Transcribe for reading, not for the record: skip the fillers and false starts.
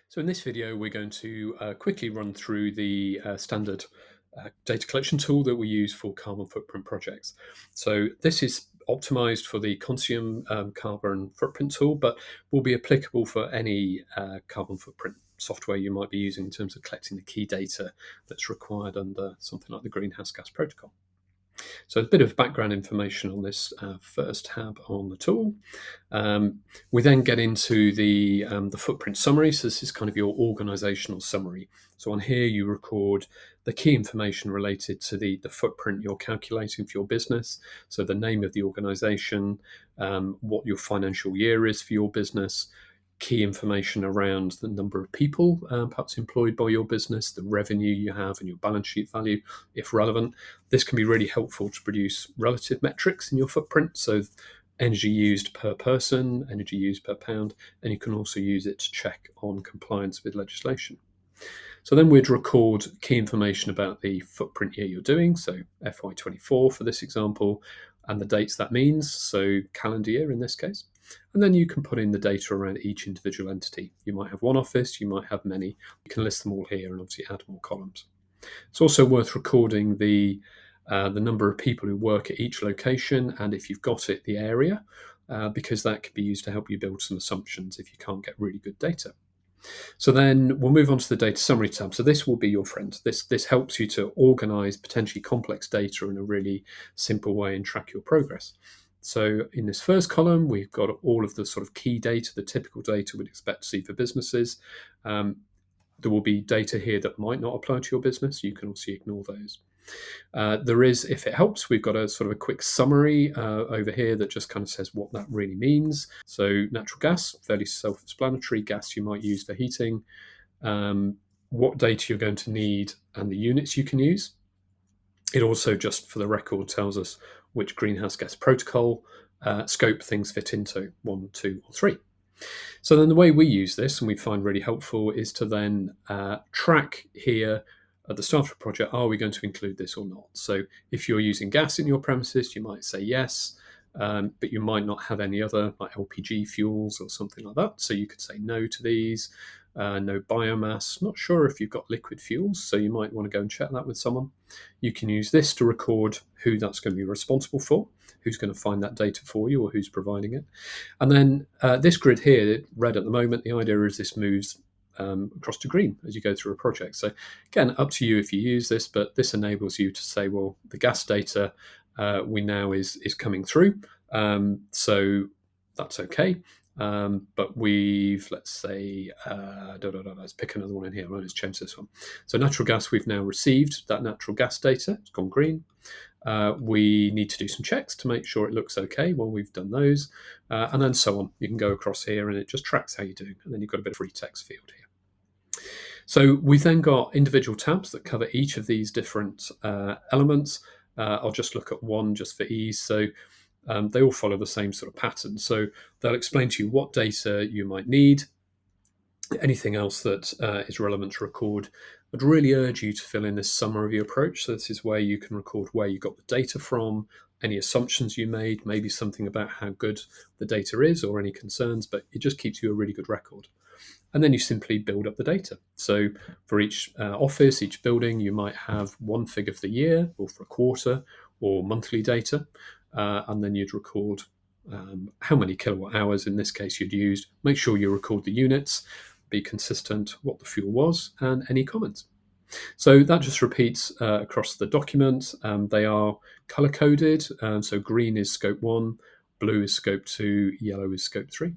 So in this video, we're going to quickly run through the standard data collection tool that we use for carbon footprint projects. So this is optimized for the Consume carbon footprint tool, but will be applicable for any carbon footprint software you might be using in terms of collecting the key data that's required under something like the Greenhouse Gas Protocol. So a bit of background information on this first tab on the tool. We then get into the footprint summary. So this is kind of your organizational summary. So on here you record the key information related to the footprint you're calculating for your business. So the name of the organization, what your financial year is for your business, key information around the number of people perhaps employed by your business, the revenue you have, and your balance sheet value, if relevant. This can be really helpful to produce relative metrics in your footprint. So energy used per person, energy used per pound, and you can also use it to check on compliance with legislation. So then we'd record key information about the footprint year you're doing, so FY24 for this example, and the dates that means, so calendar year in this case. And then you can put in the data around each individual entity. You might have one office, you might have many. You can list them all here and obviously add more columns. It's also worth recording the number of people who work at each location, and if you've got it, the area, because that can be used to help you build some assumptions if you can't get really good data. So then we'll move on to the data summary tab. So this will be your friend. This helps you to organize potentially complex data in a really simple way and track your progress. So in this first column, we've got all of the sort of key data, the typical data we'd expect to see for businesses. There will be data here that might not apply to your business. You can also ignore those. There is, if it helps, we've got a sort of a quick summary over here that just kind of says what that really means. So natural gas, fairly self-explanatory, gas you might use for heating, what data you're going to need and the units you can use. It also, just for the record, tells us which greenhouse gas protocol scope things fit into, 1, 2, or 3. So then the way we use this, and we find really helpful, is to then track here at the start of a project, are we going to include this or not? So if you're using gas in your premises, you might say yes, but you might not have any other like LPG fuels or something like that. So you could say no to these, no biomass. Not sure if you've got liquid fuels, so you might want to go and check that with someone. You can use this to record who that's going to be responsible for, who's going to find that data for you or who's providing it. And then this grid here, red at the moment, the idea is this moves across to green as you go through a project. So again, up to you if you use this, but this enables you to say, well, the gas data we now is coming through, so that's okay. But we've, let's say, let's pick another one in here. Let's change this one. So natural gas, we've now received that natural gas data. It's gone green. We need to do some checks to make sure it looks okay. Well, we've done those, and then so on. You can go across here and it just tracks how you're doing. And then you've got a bit of free text field here. So we've then got individual tabs that cover each of these different elements. I'll just look at one just for ease. So they all follow the same sort of pattern. So they'll explain to you what data you might need, anything else that is relevant to record. I'd really urge you to fill in this summary of your approach. So this is where you can record where you got the data from, any assumptions you made, maybe something about how good the data is or any concerns, but it just keeps you a really good record. And then you simply build up the data. So for each office, each building, you might have one figure for the year or for a quarter or monthly data. And then you'd record how many kilowatt hours in this case you'd used. Make sure you record the units, be consistent what the fuel was, and any comments. So that just repeats across the document. They are color coded. So green is scope 1, blue is scope 2, yellow is scope 3.